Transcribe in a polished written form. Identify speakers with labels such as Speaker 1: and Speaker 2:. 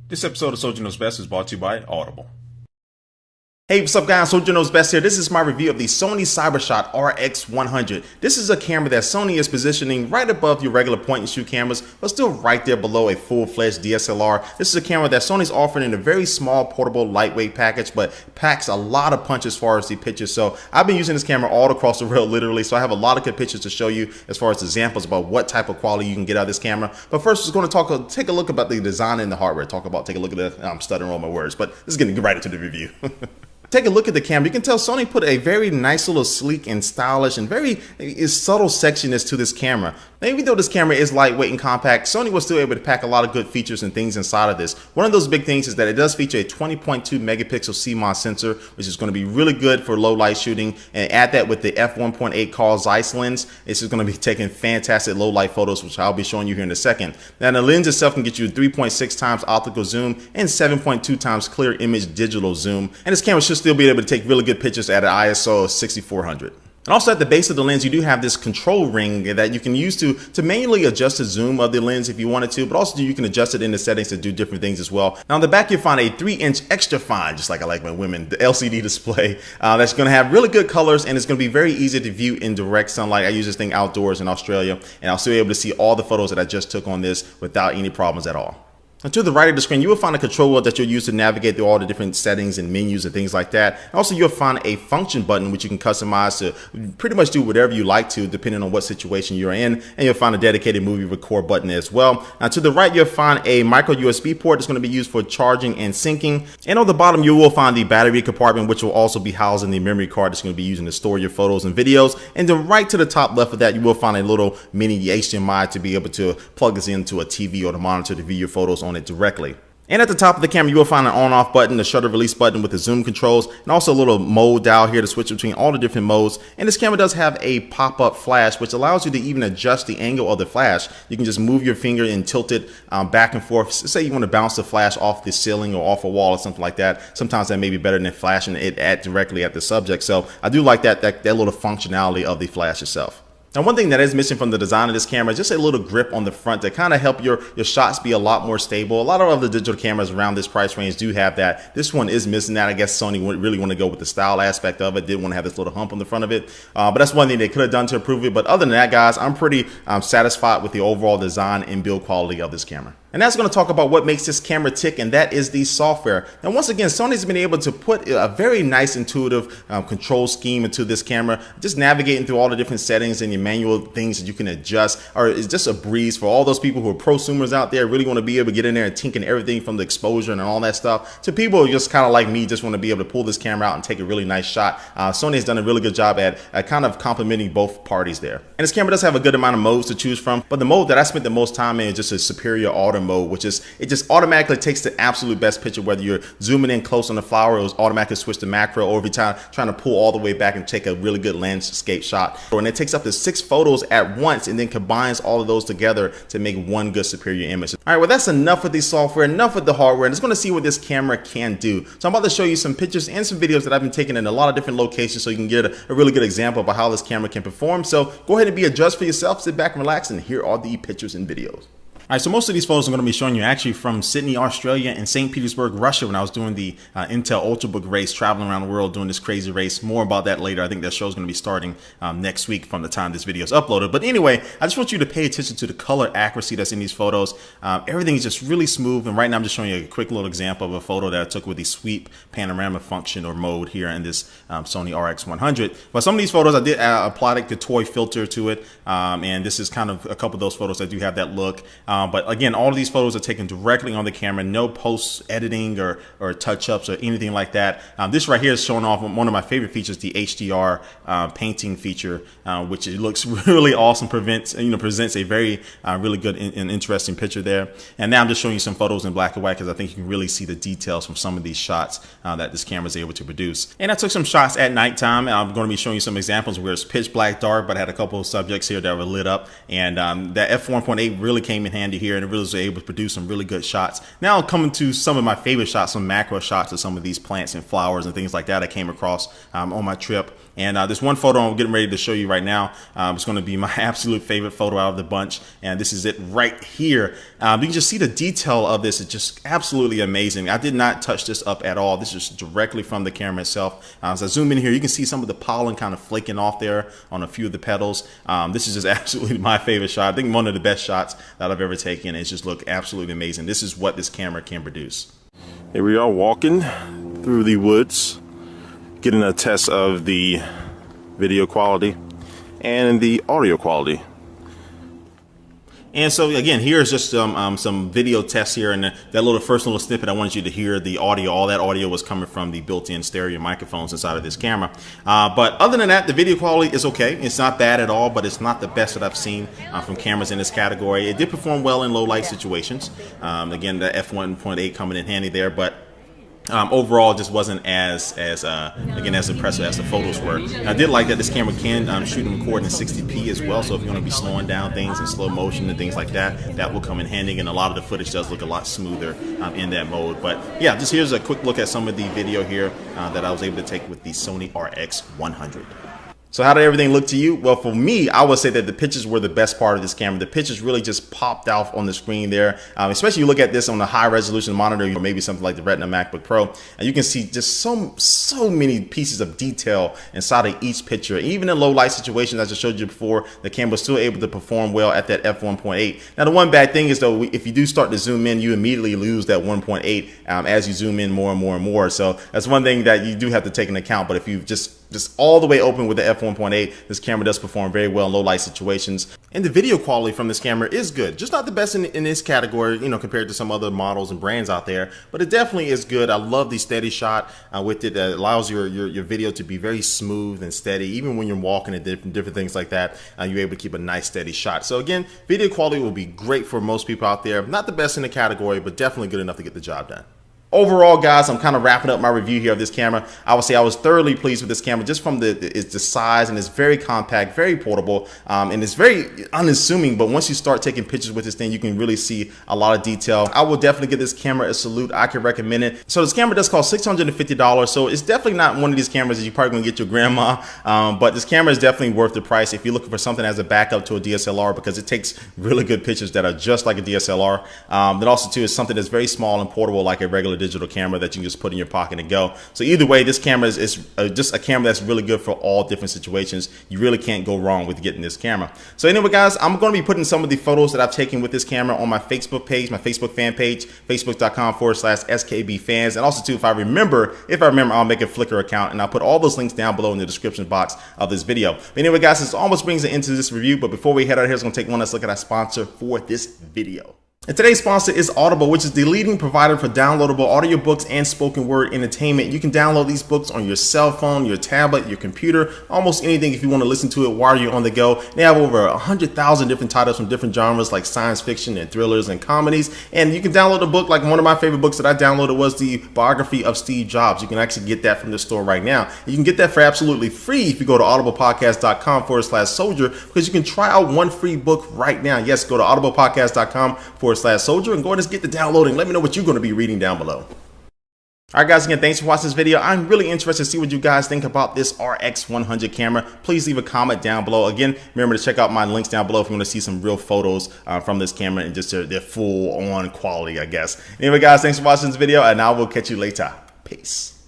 Speaker 1: This episode of Soldier Knows Best is brought to you by Audible. Hey, what's up guys, Soldier Knows Best here. This is my review of the Sony CyberShot RX100. This is a camera that Sony is positioning right above your regular point and shoot cameras, but still right there below a full-fledged DSLR. This is a camera that Sony's offering in a very small, portable, lightweight package, but packs a lot of punch as far as the pictures. So I've been using this camera all across the world, literally, so I have a lot of good pictures to show you as far as examples about what type of quality you can get out of this camera. But first, we're going to take a look about the design and the hardware. Take a look at the, I'm stuttering all my words, but this is getting right into the review. Take a look at the camera. You can tell Sony put a very nice little sleek and stylish and very subtle sexiness to this camera. Now, even though this camera is lightweight and compact, Sony was still able to pack a lot of good features and things inside of this. One of those big things is that it does feature a 20.2 megapixel CMOS sensor, which is going to be really good for low light shooting. And add that with the f1.8 Carl Zeiss lens, this is going to be taking fantastic low light photos, which I'll be showing you here in a second. Now, the lens itself can get you 3.6 times optical zoom and 7.2 times clear image digital zoom. And this camera should still be able to take really good pictures at an ISO of 6400. And also at the base of the lens, you do have this control ring that you can use to manually adjust the zoom of the lens if you wanted to, but also you can adjust it in the settings to do different things as well. Now on the back, you'll find a 3-inch extra fine, just like I like my women, the LCD display that's going to have really good colors, and it's going to be very easy to view in direct sunlight. I use this thing outdoors in Australia, and I'll still be able to see all the photos that I just took on this without any problems at all. And to the right of the screen, you will find a control wheel that you'll use to navigate through all the different settings and menus and things like that. And also, you'll find a function button which you can customize to pretty much do whatever you like to, depending on what situation you're in. And you'll find a dedicated movie record button as well. Now, to the right, you'll find a micro USB port that's going to be used for charging and syncing. And on the bottom, you will find the battery compartment, which will also be housed in the memory card that's going to be used to store your photos and videos. And then right to the top left of that, you will find a little mini HDMI to be able to plug this into a TV or the monitor to view your photos on it directly. And at the top of the camera, you will find an on-off button, the shutter release button with the zoom controls, and also a little mode dial here to switch between all the different modes. And this camera does have a pop-up flash, which allows you to even adjust the angle of the flash. You can just move your finger and tilt it back and forth. Say you want to bounce the flash off the ceiling or off a wall or something like that. Sometimes that may be better than flashing it directly at the subject. So I do like that little functionality of the flash itself. Now, one thing that is missing from the design of this camera is just a little grip on the front to kind of help your shots be a lot more stable. A lot of other digital cameras around this price range do have that. This one is missing that. I guess Sony really want to go with the style aspect of it. Didn't want to have this little hump on the front of it. But that's one thing they could have done to improve it. But other than that, guys, I'm pretty satisfied with the overall design and build quality of this camera. And that's going to talk about what makes this camera tick, and that is the software. And once again, Sony's been able to put a very nice intuitive control scheme into this camera, just navigating through all the different settings and your manual things that you can adjust. Or it's just a breeze for all those people who are prosumers out there, really want to be able to get in there and tinker everything from the exposure and all that stuff, to people who just kind of like me, just want to be able to pull this camera out and take a really nice shot. Sony has done a really good job at kind of complementing both parties there. And this camera does have a good amount of modes to choose from, but the mode that I spent the most time in is just a superior auto mode, which is it just automatically takes the absolute best picture, whether you're zooming in close on the flower, it will automatically switch to macro, or every time trying to pull all the way back and take a really good landscape shot. And it takes up to 6 photos at once and then combines all of those together to make one good superior image. All right, well, that's enough with the software, enough with the hardware, and it's going to see what this camera can do. So I'm about to show you some pictures and some videos that I've been taking in a lot of different locations, so you can get a really good example of how this camera can perform. So go ahead and be a judge for yourself, sit back and relax, and here are the pictures and videos. All right, so most of these photos I'm going to be showing you actually from Sydney, Australia, and St. Petersburg, Russia, when I was doing the Intel Ultrabook race, traveling around the world doing this crazy race. More about that later. I think that show is going to be starting next week from the time this video is uploaded. But anyway, I just want you to pay attention to the color accuracy that's in these photos. Everything is just really smooth. And right now I'm just showing you a quick little example of a photo that I took with the sweep panorama function or mode here in this Sony RX100. But some of these photos I did apply like the toy filter to it. And this is kind of a couple of those photos that do have that look. But again, all of these photos are taken directly on the camera, no post editing or touch-ups or anything like that. This right here is showing off one of my favorite features, the HDR painting feature, which it looks really awesome, presents a very really good and interesting picture there. And now I'm just showing you some photos in black and white because I think you can really see the details from some of these shots that this camera is able to produce. And I took some shots at nighttime. I'm going to be showing you some examples where it's pitch black dark, but I had a couple of subjects here that were lit up, and that f1.8 really came in handy handy here, and it really was able to produce some really good shots. Now coming to some of my favorite shots, some macro shots of some of these plants and flowers and things like that I came across on my trip. And this one photo I'm getting ready to show you right now, it's going to be my absolute favorite photo out of the bunch. And this is it right here. You can just see the detail of this. It's just absolutely amazing. I did not touch this up at all. This is directly from the camera itself. As I zoom in here, you can see some of the pollen kind of flaking off there on a few of the petals. This is just absolutely my favorite shot. I think one of the best shots that I've ever taken. It's just looked absolutely amazing. This is what this camera can produce. Here we are walking through the woods, getting a test of the video quality and the audio quality. And so again, here's just some video tests here, and that first little snippet, I wanted you to hear the audio. All that audio was coming from the built-in stereo microphones inside of this camera. But other than that, the video quality is okay. It's not bad at all, but it's not the best that I've seen from cameras in this category. It did perform well in low light situations. Again, the f1.8 coming in handy there, but overall, it just wasn't as impressive as the photos were. And I did like that this camera can shoot and record in 60p as well. So if you're going to be slowing down things in slow motion and things like that, that will come in handy. And a lot of the footage does look a lot smoother in that mode. But yeah, just here's a quick look at some of the video here that I was able to take with the Sony RX100. So how did everything look to you? Well, for me, I would say that the pictures were the best part of this camera. The pictures really just popped out on the screen there. Especially you look at this on a high resolution monitor, or maybe something like the Retina MacBook Pro, and you can see just so many pieces of detail inside of each picture. Even in low light situations, as I showed you before, the camera was still able to perform well at that f1.8. Now, the one bad thing is though, if you do start to zoom in, you immediately lose that 1.8 as you zoom in more and more and more. So that's one thing that you do have to take into account. But if you just all the way open with the f1.8, this camera does perform very well in low light situations. And the video quality from this camera is good. Just not the best in this category, you know, compared to some other models and brands out there, but it definitely is good. I love the steady shot with it. That allows your video to be very smooth and steady. Even when you're walking and different things like that, you're able to keep a nice steady shot. So again, video quality will be great for most people out there. Not the best in the category, but definitely good enough to get the job done. Overall, guys, I'm kind of wrapping up my review here of this camera. I would say I was thoroughly pleased with this camera just from the size, and it's very compact, very portable, and it's very unassuming. But once you start taking pictures with this thing, you can really see a lot of detail. I will definitely give this camera a salute. I can recommend it. So this camera does cost $650. So it's definitely not one of these cameras that you're probably going to get your grandma. But this camera is definitely worth the price if you're looking for something as a backup to a DSLR, because it takes really good pictures that are just like a DSLR. Then also too, it's something that's very small and portable like a regular digital camera that you can just put in your pocket and go. So either way, this camera is just a camera that's really good for all different situations. You really can't go wrong with getting this camera. So anyway, guys, I'm going to be putting some of the photos that I've taken with this camera on my Facebook page, my Facebook fan page, facebook.com/skbfans. And also too, if I remember, I'll make a Flickr account, and I'll put all those links down below in the description box of this video. But anyway, guys, this almost brings it into this review. But before we head out here, I'm going to take one last look at our sponsor for this video. And today's sponsor is Audible, which is the leading provider for downloadable audiobooks and spoken word entertainment. You can download these books on your cell phone, your tablet, your computer, almost anything if you want to listen to it while you're on the go. They have over 100,000 different titles from different genres like science fiction and thrillers and comedies. And you can download a book. Like one of my favorite books that I downloaded was the biography of Steve Jobs. You can actually get that from the store right now. You can get that for absolutely free if you go to audiblepodcast.com/soldier, because you can try out one free book right now. Yes, go to audiblepodcast.com/soldier and go ahead and get the downloading. Let me know what you're going to be reading down below. Alright guys, again, thanks for watching this video. I'm really interested to see what you guys think about this RX100 camera. Please leave a comment down below. Again, remember to check out my links down below if you want to see some real photos from this camera and just their full-on quality, I guess. Anyway guys, thanks for watching this video, and I will catch you later. Peace.